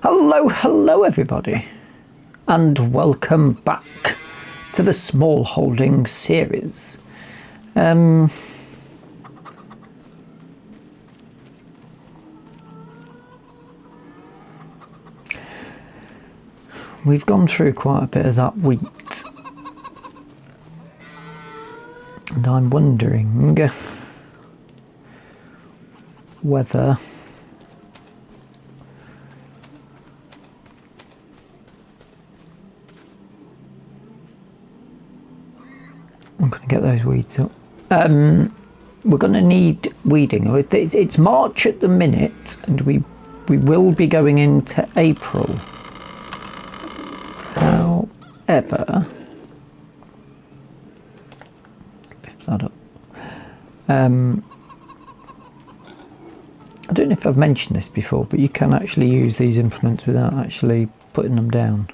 Hello everybody, and welcome back to the smallholding series. We've gone through quite a bit of that wheat, and I'm wondering whether I'm going to get those weeds up. We're going to need weeding. It's March at the minute, and we will be going into April. However, lift that up. I don't know if I've mentioned this before, but you can actually use these implements without actually putting them down.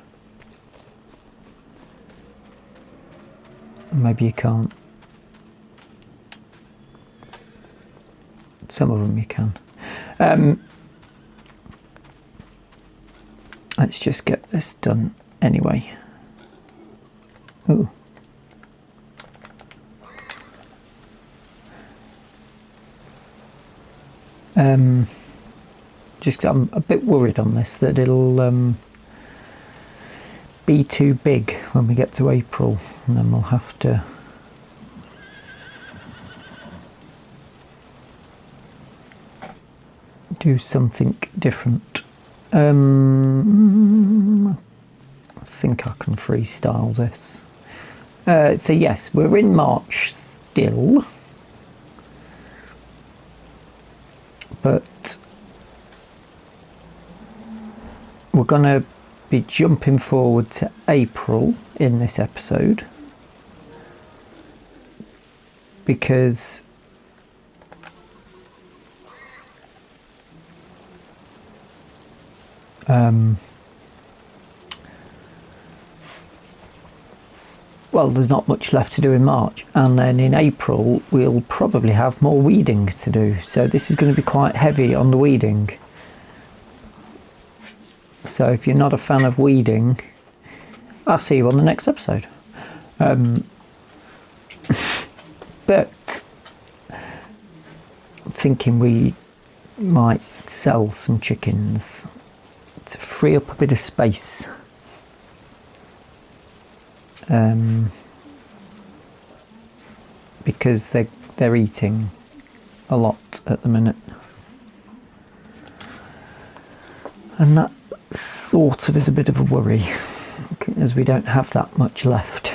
Maybe you can't. Some of them you can. Let's just get this done anyway. Ooh. Just I'm a bit worried on this that it'll be too big when we get to April, and then we'll have to do something different. I think I can freestyle this. So yes, we're in March still, but we're gonna be jumping forward to April in this episode because well, there's not much left to do in March, and then in April we'll probably have more weeding to do, so this is going to be quite heavy on the weeding. So if you're not a fan of weeding, I'll see you on the next episode. But I'm thinking we might sell some chickens to free up a bit of space. Because they're eating a lot at the minute. And that sort of is a bit of a worry, as we don't have that much left.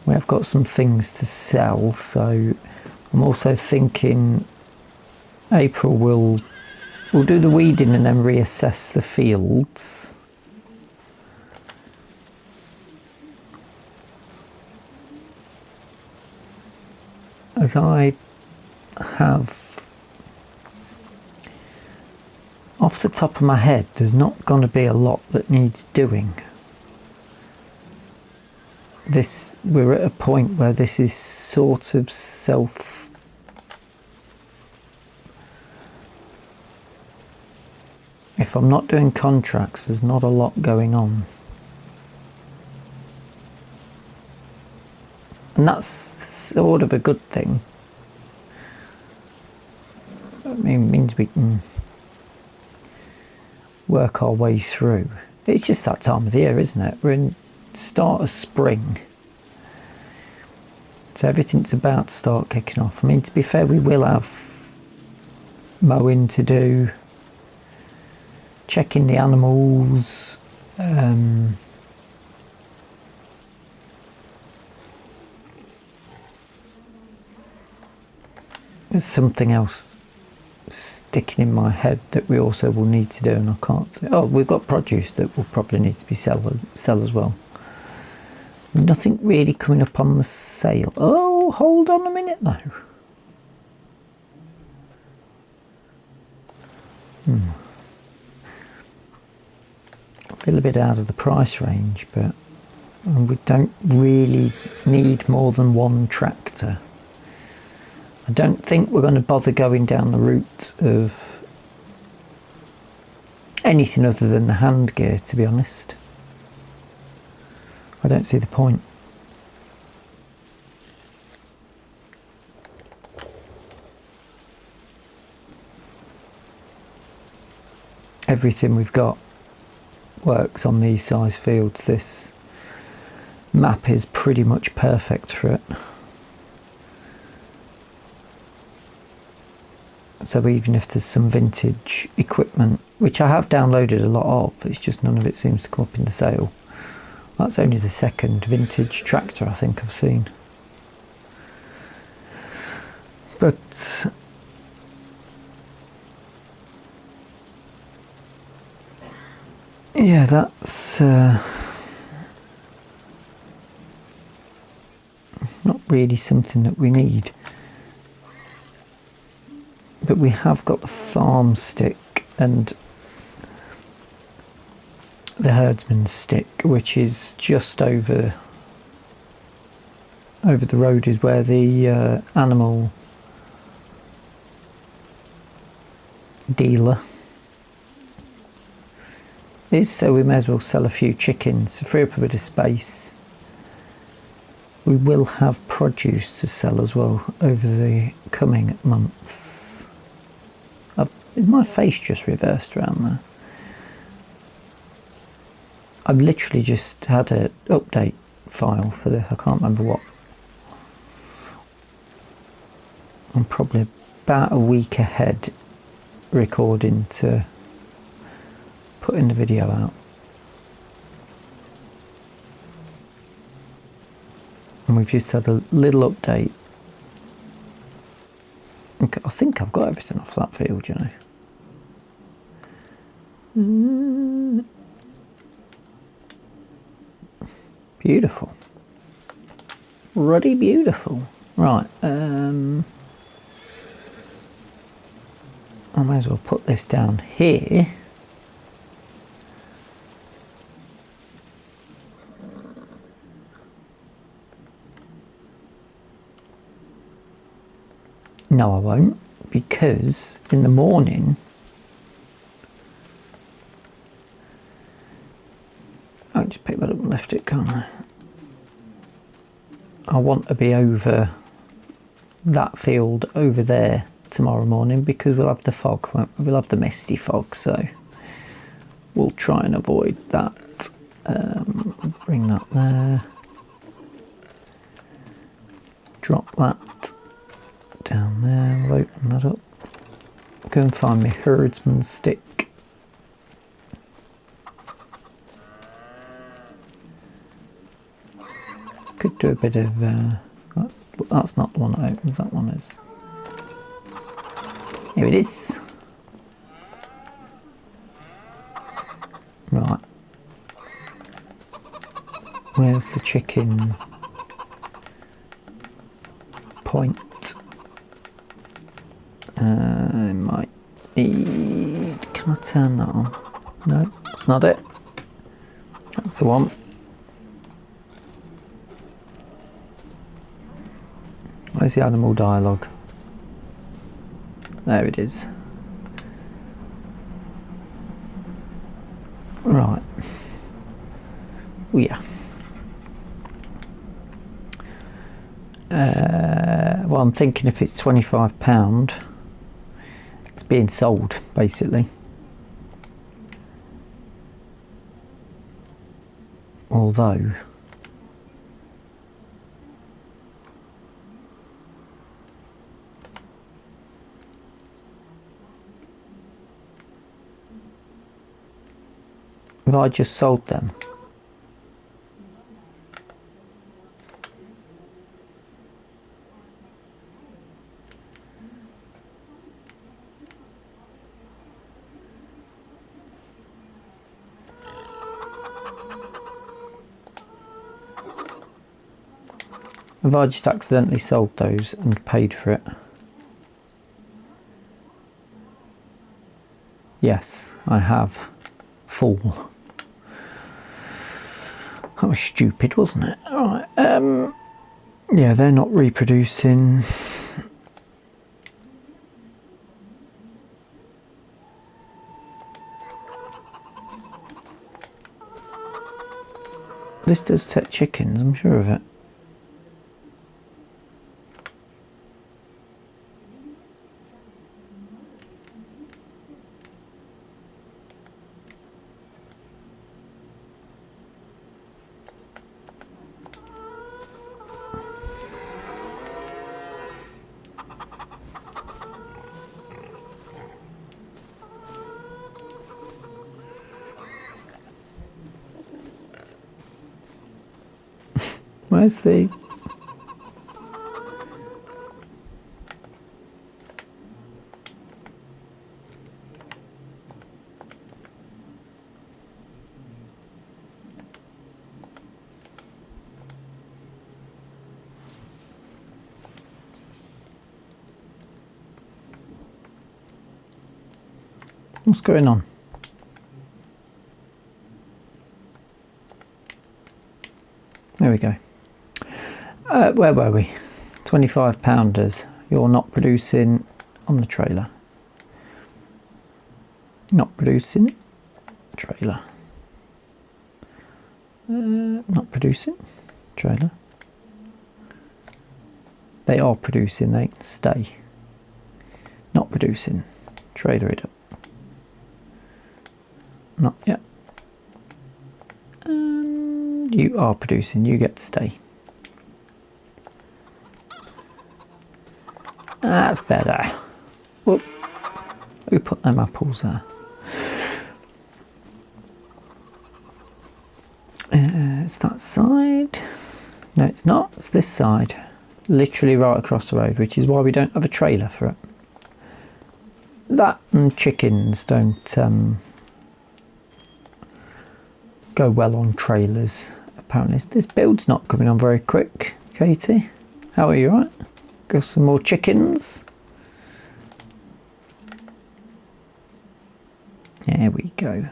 We have got some things to sell, so I'm also thinking April we'll do the weeding and then reassess the fields. As I have, off the top of my head, there's not going to be a lot that needs doing. We're at a point where this is sort of if I'm not doing contracts, there's not a lot going on. And that's sort of a good thing. I mean, it means we can work our way through. It's just that time of the year, isn't it? We're in start of spring, so everything's about to start kicking off. I mean, to be fair, we will have mowing to do, checking the animals, there's something else sticking in my head that we also will need to do, and I can't. Oh, we've got produce that will probably need to be sell as well. Nothing really coming up on the sale. Oh, hold on a minute though. A little bit out of the price range, but we don't really need more than one tractor. I don't think we're going to bother going down the route of anything other than the hand gear, to be honest. I don't see the point. Everything we've got works on these size fields. This map is pretty much perfect for it. So even if there's some vintage equipment, which I have downloaded a lot of, it's just none of it seems to come up in the sale. That's only the second vintage tractor I think I've seen. But yeah, that's not really something that we need. But we have got the farm stick and the herdsman's stick, which is just over the road is where the animal dealer is, so we may as well sell a few chickens to free up a bit of space. We will have produce to sell as well over the coming months. Is my face just reversed around there? I've literally just had an update file for this. I can't remember what. I'm probably about a week ahead recording to putting the video out. And we've just had a little update. Okay, I think I've got everything off that field, you know. Beautiful. Ruddy beautiful. Right, I may as well put this down here. No, I won't, because in the morning I'll just pick that up and lift it, can't I? I want to be over that field over there tomorrow morning, because we'll have the fog, we'll have the misty fog, so we'll try and avoid that. Bring that there, drop that down there, we'll open that up, go and find my herdsman's stick. Could do a bit of that's not the one that opens, that one is. Here it is. Right. Where's the chicken point? I might need... Can I turn that on? No, that's not it. That's the one. Where's the animal dialogue? There it is. Right. Oh yeah. Well, I'm thinking if it's £25, it's being sold, basically. Although... have I just sold them? Have I just accidentally sold those and paid for it? Yes, I have. Fool. That was stupid, wasn't it? Alright, yeah, they're not reproducing. This does take chickens, I'm sure of it. Where's the... What's going on? There we go. Where were we? 25 pounders. You're not producing on the trailer. Not producing. Trailer. Not producing. Trailer. They are producing. They can stay. Not producing. Trailer it up. Not yet. And you are producing. You get to stay. That's better. Whoop. Who put them apples there? It's that side. No, it's not. It's this side. Literally right across the road, which is why we don't have a trailer for it. That and chickens don't go well on trailers, apparently. This build's not coming on very quick, Katie. How are you, right? Got some more chickens. There we go.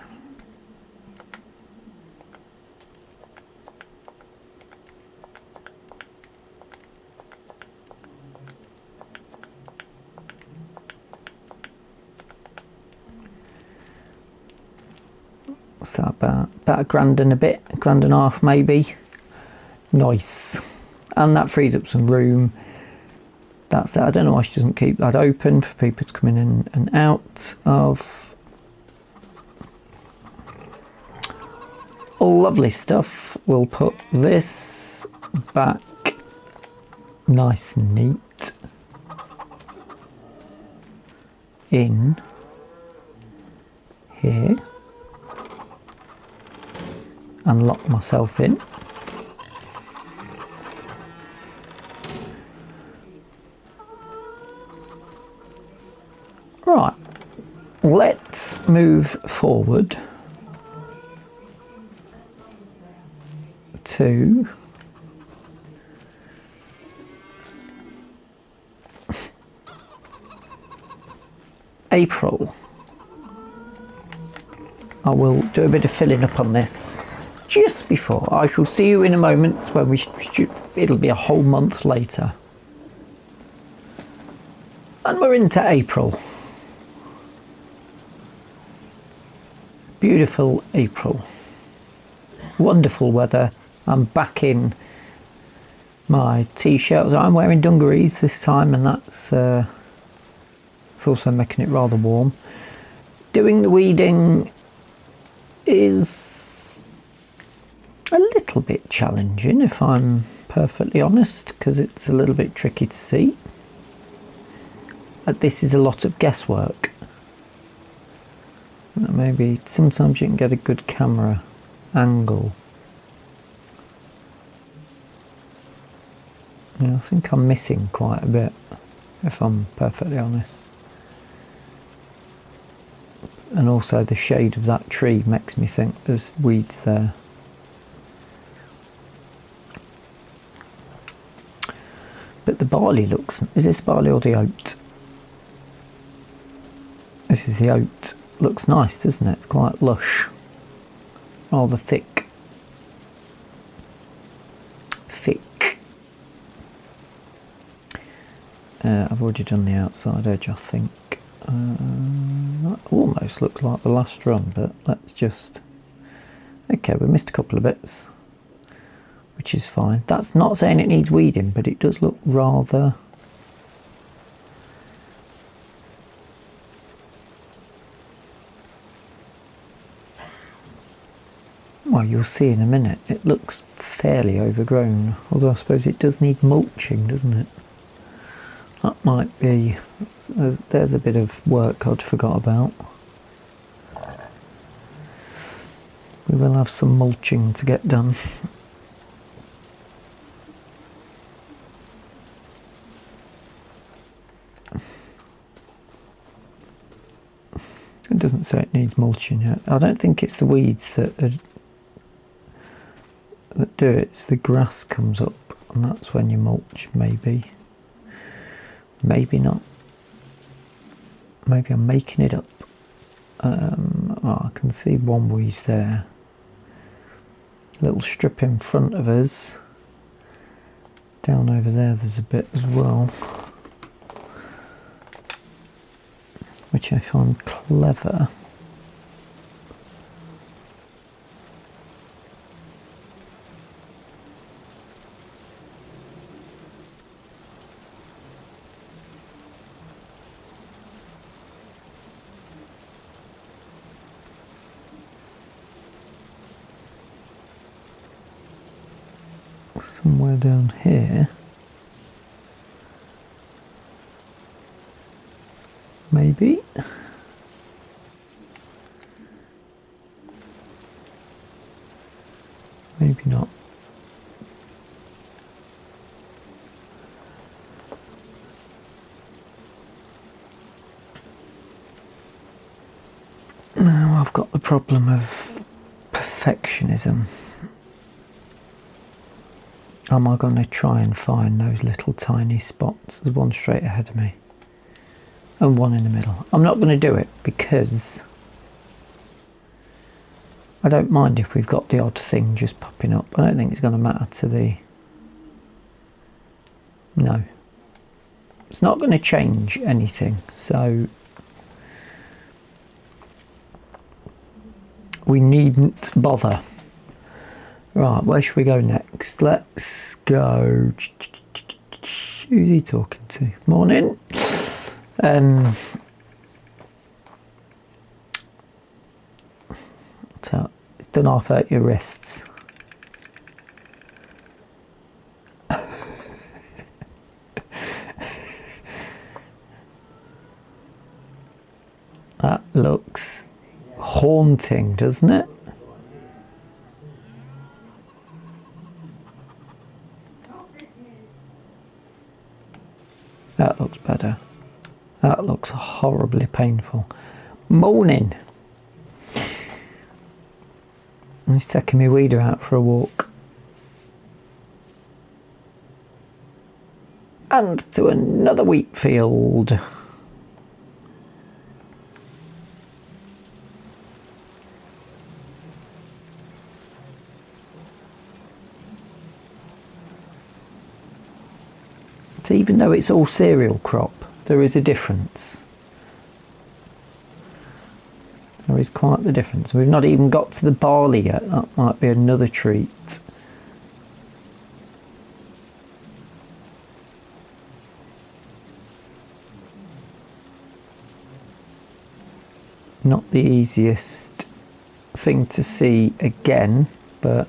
What's that about? About a grand and a bit, a grand and a half maybe. Nice. And that frees up some room. That's it. I don't know why she doesn't keep that open for people to come in and out of. Lovely stuff. We'll put this back nice and neat in here and lock myself in. Right, let's move forward to April. I will do a bit of filling up on this just before. I shall see you in a moment when it'll be a whole month later. And we're into April. Beautiful April. Wonderful weather. I'm back in my t-shirt. I'm wearing dungarees this time, and that's it's also making it rather warm. Doing the weeding is a little bit challenging, if I'm perfectly honest, because it's a little bit tricky to see. This is a lot of guesswork. Maybe sometimes you can get a good camera angle. Yeah, I think I'm missing quite a bit, if I'm perfectly honest. And also the shade of that tree makes me think there's weeds there. But the barley looks... Is this barley or the oat? This is the oat. Looks nice, doesn't it? It's quite lush. Rather thick. Thick. I've already done the outside edge, I think. That almost looks like the last run, but let's just... Okay, we missed a couple of bits. which is fine. That's not saying it needs weeding, but it does look rather... Well, you'll see in a minute. It looks fairly overgrown, although I suppose it does need mulching, doesn't it? That might be... There's a bit of work I'd forgot about. We will have some mulching to get done. It doesn't say it needs mulching yet. I don't think it's the weeds that do it. It's the grass comes up, and that's when you mulch. Maybe not. Maybe I'm making it up. I can see one weed there. Little strip in front of us. Down over there's a bit as well, which I find clever. Somewhere down here, maybe. Maybe not. Now I've got the problem of perfectionism. Am I going to try and find those little tiny spots? There's one straight ahead of me and one in the middle. I'm not going to do it because I don't mind if we've got the odd thing just popping up. I don't think it's going to matter to the... No. It's not going to change anything, so we needn't bother. Right, where should we go next? Let's go... Who's he talking to? Morning. So, it's done half out your wrists. That looks haunting, doesn't it? That looks better. That looks horribly painful. Morning. I'm just taking my weeder out for a walk. And to another wheat field. So even though it's all cereal crop, there is a difference. There is quite the difference. We've not even got to the barley yet. That might be another treat. Not the easiest thing to see again, but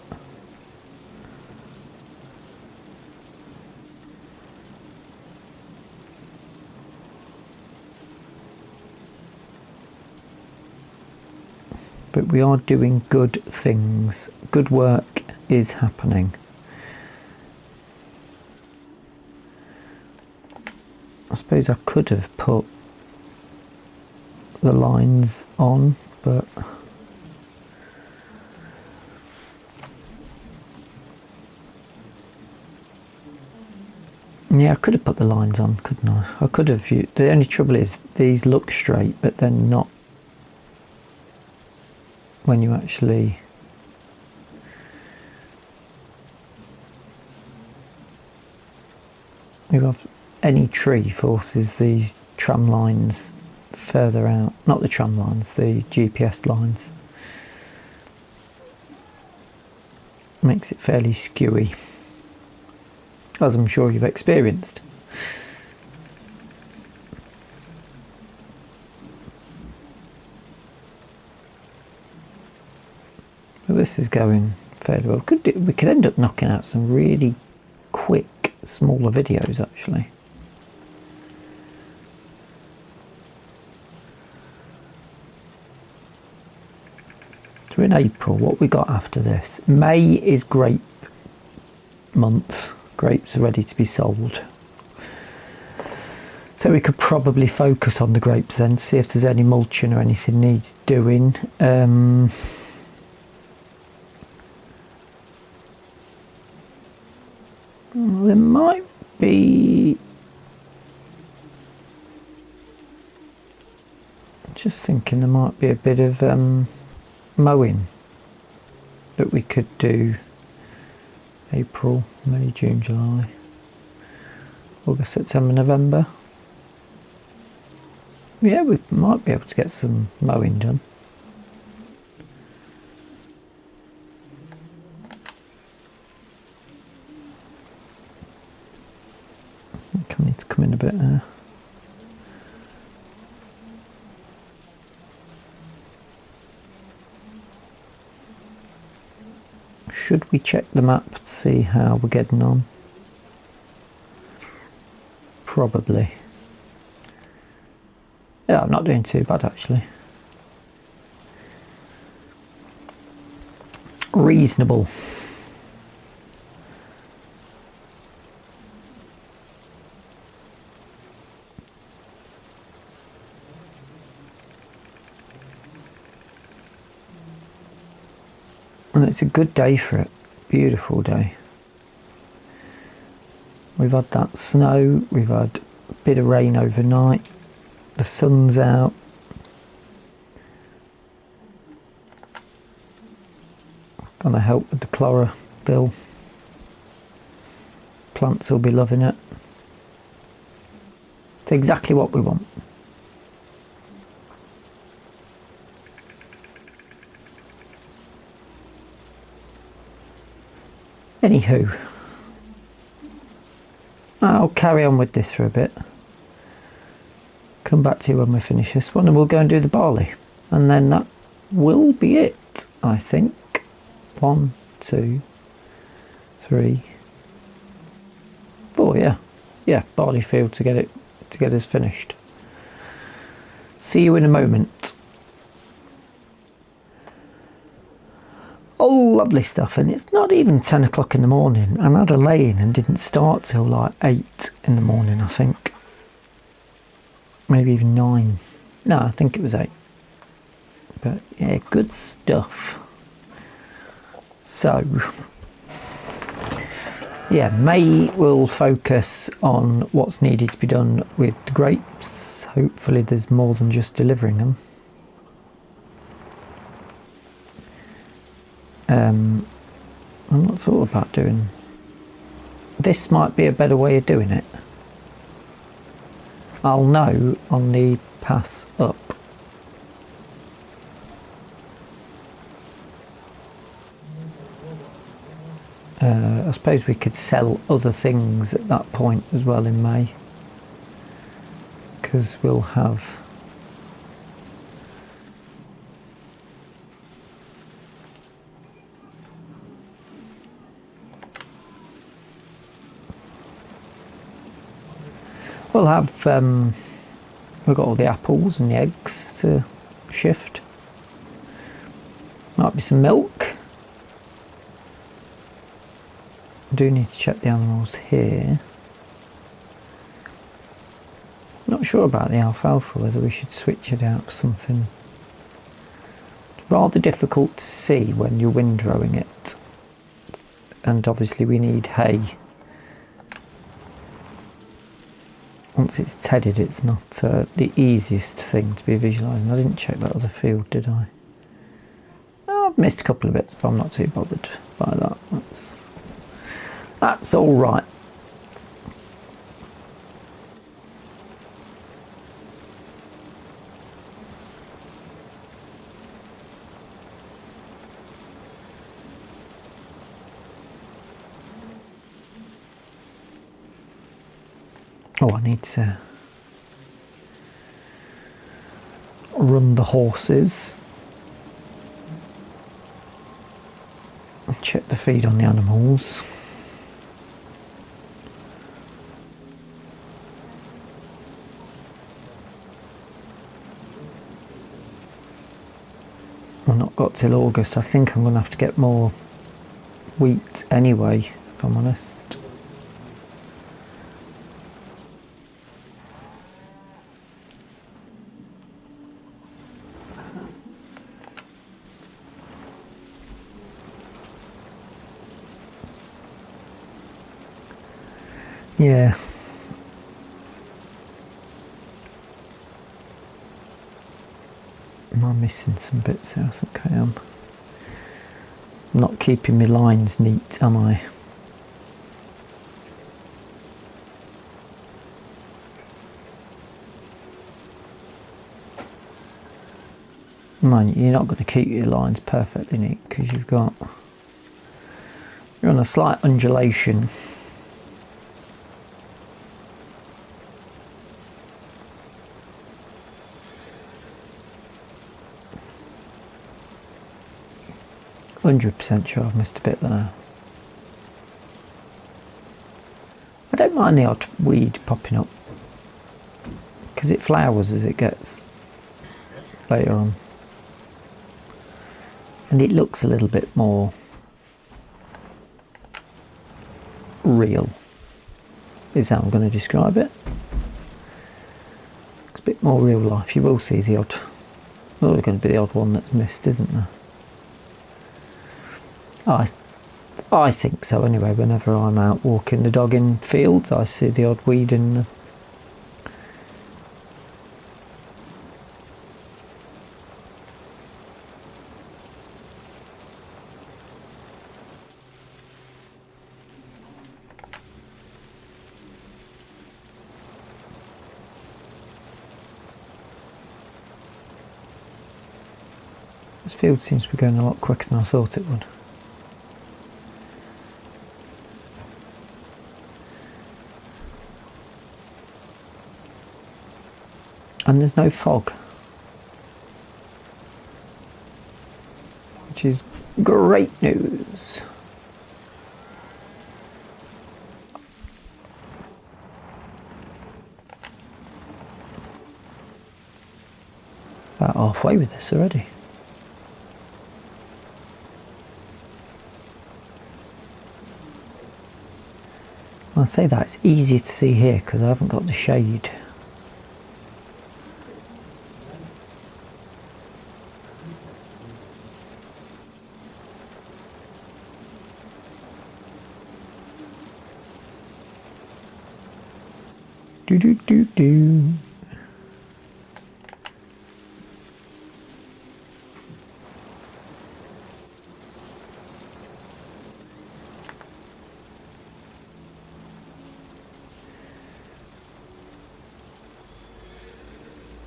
we are doing good things. Good work is happening. I suppose I could have put the lines on, but yeah, I could have put the lines on, couldn't I? I could have. The only trouble is these look straight, but they're not when you actually any tree forces these tram lines further out. Not the tram lines, the GPS lines. Makes it fairly skewy. as I'm sure you've experienced. But this is going fairly well. We could end up knocking out some really quick, smaller videos actually. So in April, what we got after this? May is grape month. Grapes are ready to be sold. So we could probably focus on the grapes then, see if there's any mulching or anything needs doing. There might be... Just thinking there might be a bit of mowing that we could do. April, May, June, July, August, September, November. Yeah, we might be able to get some mowing done. I think I need to come in a bit there. Should we check the map to see how we're getting on? Probably. Yeah, I'm not doing too bad actually. Reasonable. And it's a good day for it. Beautiful day. We've had that snow, we've had a bit of rain overnight, the sun's out. Gonna help with the chlorophyll. Plants will be loving it. It's exactly what we want. Anywho, I'll carry on with this for a bit. Come back to you when we finish this one and we'll go and do the barley. And then that will be it, I think. 1, 2, 3, 4, yeah. Yeah, barley field to get us finished. See you in a moment. Oh, lovely stuff, and it's not even 10 o'clock in the morning. I had a lay-in and didn't start till like 8 in the morning, I think. Maybe even 9. No, I think it was 8. But yeah, good stuff. So, yeah, May will focus on what's needed to be done with the grapes. Hopefully there's more than just delivering them. I'm not thought about doing this. Might be a better way of doing it. I'll know on the pass up. I suppose we could sell other things at that point as well in May, because we'll have we've got all the apples and the eggs to shift. Might be some milk. I do need to check the animals here. Not sure about the alfalfa, whether we should switch it out for something. It's rather difficult to see when you're windrowing it, and obviously we need hay. Once it's tedded, it's not the easiest thing to be visualising. I didn't check that other field, did I? Oh, I've missed a couple of bits, but I'm not too bothered by that. That's all right. Oh, I need to run the horses. Check the feed on the animals. I've not got till August. I think I'm going to have to get more wheat anyway, if I'm honest. Yeah. Am I missing some bits here? I think I am. I'm not keeping my lines neat, am I? Man, you're not going to keep your lines perfectly neat because you're on a slight undulation. %, sure I've missed a bit there. I don't mind the odd weed popping up because it flowers as it gets later on, and it looks a little bit more real is how I'm going to describe it. It's a bit more real life. You will see the odd, well, there's going to be the odd one that's missed, isn't there? I think so anyway. Whenever I'm out walking the dog in fields, I see the odd weed in the... This field seems to be going a lot quicker than I thought it would. And there's no fog, which is great news. About halfway with this already. I'll say that it's easier to see here because I haven't got the shade. Do do do do.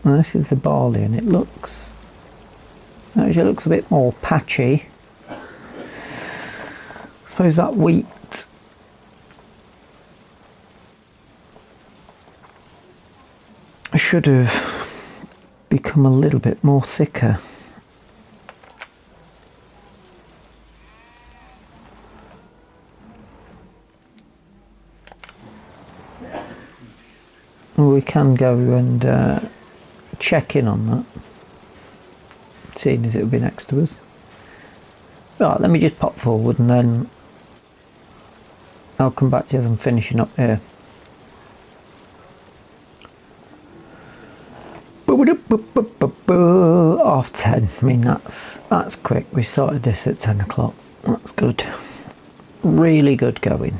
Well, this is the barley, and it looks actually looks a bit more patchy. I suppose that wheat should have become a little bit more thicker. We can go and check in on that, seeing as it will be next to us. Right, let me just pop forward and then I'll come back to you as I'm finishing up here. 10:30. I mean, that's quick. We started this at 10 o'clock. That's good. Really good going.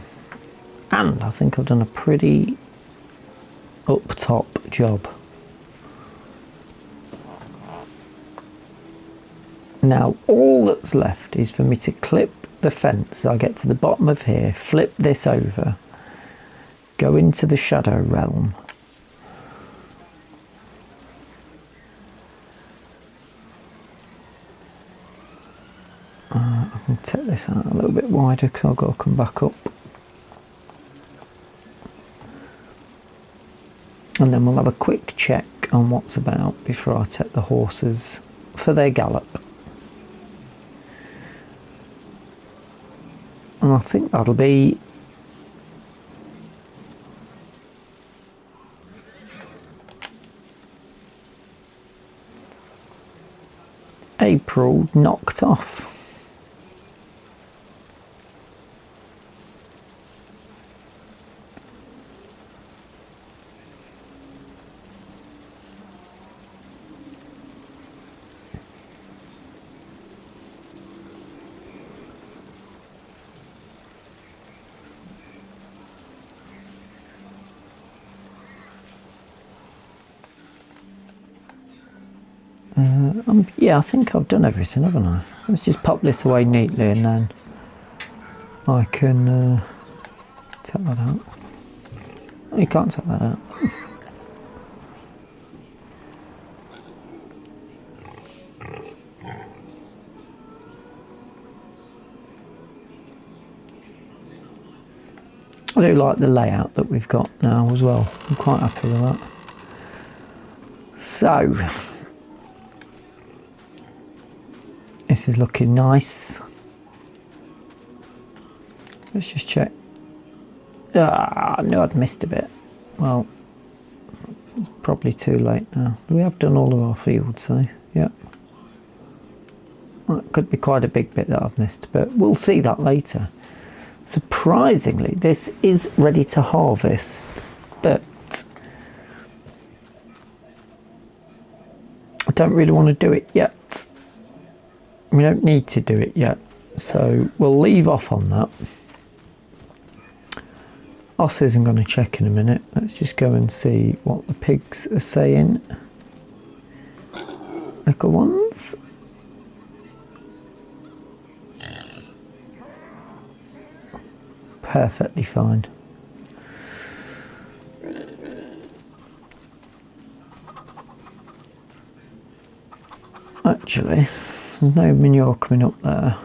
And I think I've done a pretty up top job. Now all that's left is for me to clip the fence. I get to the bottom of here, flip this over, go into the shadow realm, I can take this out a little bit wider because I've got to come back up. and then we'll have a quick check on what's about before I take the horses for their gallop. And I think that'll be April knocked off. Yeah, I think I've done everything, haven't I? Let's just pop this away neatly and then I can take that out. Oh, you can't take that out. I do like the layout that we've got now as well. I'm quite happy with that. So this is looking nice. Let's just check. I knew I'd missed a bit. Well, it's probably too late now. We have done all of our fields, so yeah. Well, it could be quite a big bit that I've missed, but we'll see that later. Surprisingly, this is ready to harvest, but I don't really want to do it yet. We don't need to do it yet, so we'll leave off on that. Oss isn't going to check in a minute. Let's just go and see what the pigs are saying. Little ones. Perfectly fine. Actually, there's no manure coming up there,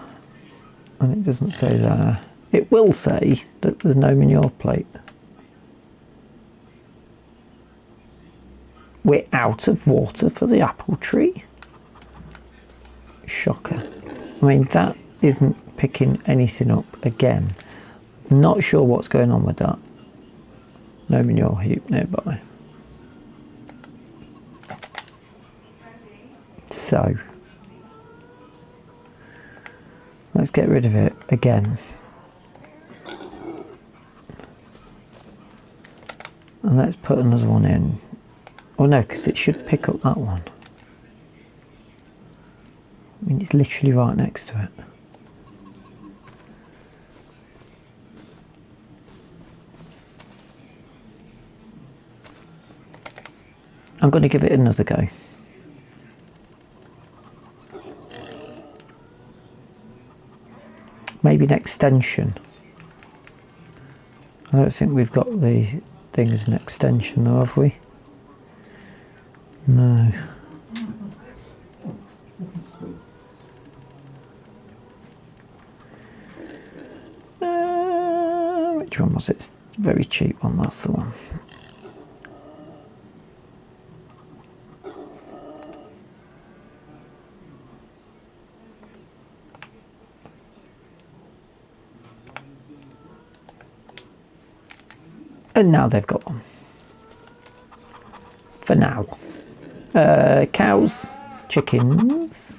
and it doesn't say there. It will say that there's no manure plate. We're out of water for the apple tree. Shocker. I mean, that isn't picking anything up again. Not sure what's going on with that. No manure heap nearby. So let's get rid of it again. And let's put another one in. Oh no, because it should pick up that one. I mean, it's literally right next to it. I'm going to give it another go. Maybe an extension. I don't think we've got the thing as an extension though, have we? No. Which one was it? It's a very cheap one, that's the one. And now they've got one. For now. Cows, chickens,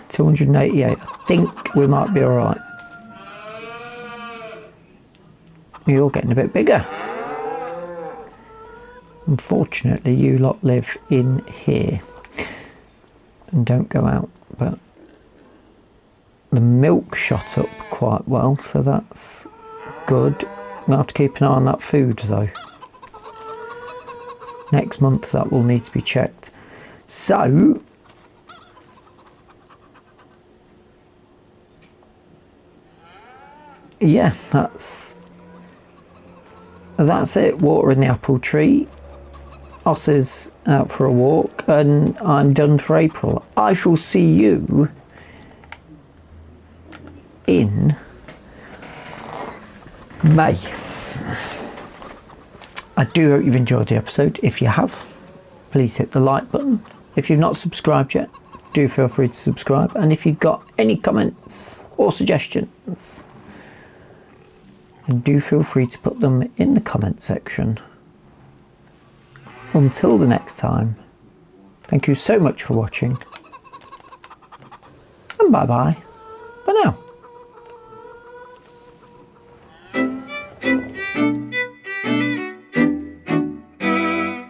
288. I think we might be alright. You're getting a bit bigger. Unfortunately, you lot live in here and don't go out, but the milk shot up quite well, so that's good. We'll have to keep an eye on that food though. Next month that will need to be checked. So yeah, that's it. Watering the apple tree. Oss is out for a walk and I'm done for April. I shall see you in May. I do hope you've enjoyed the episode. If you have, please hit the like button. If you've not subscribed yet, do feel free to subscribe. And if you've got any comments or suggestions, then do feel free to put them in the comment section. Until the next time, thank you so much for watching, and bye bye.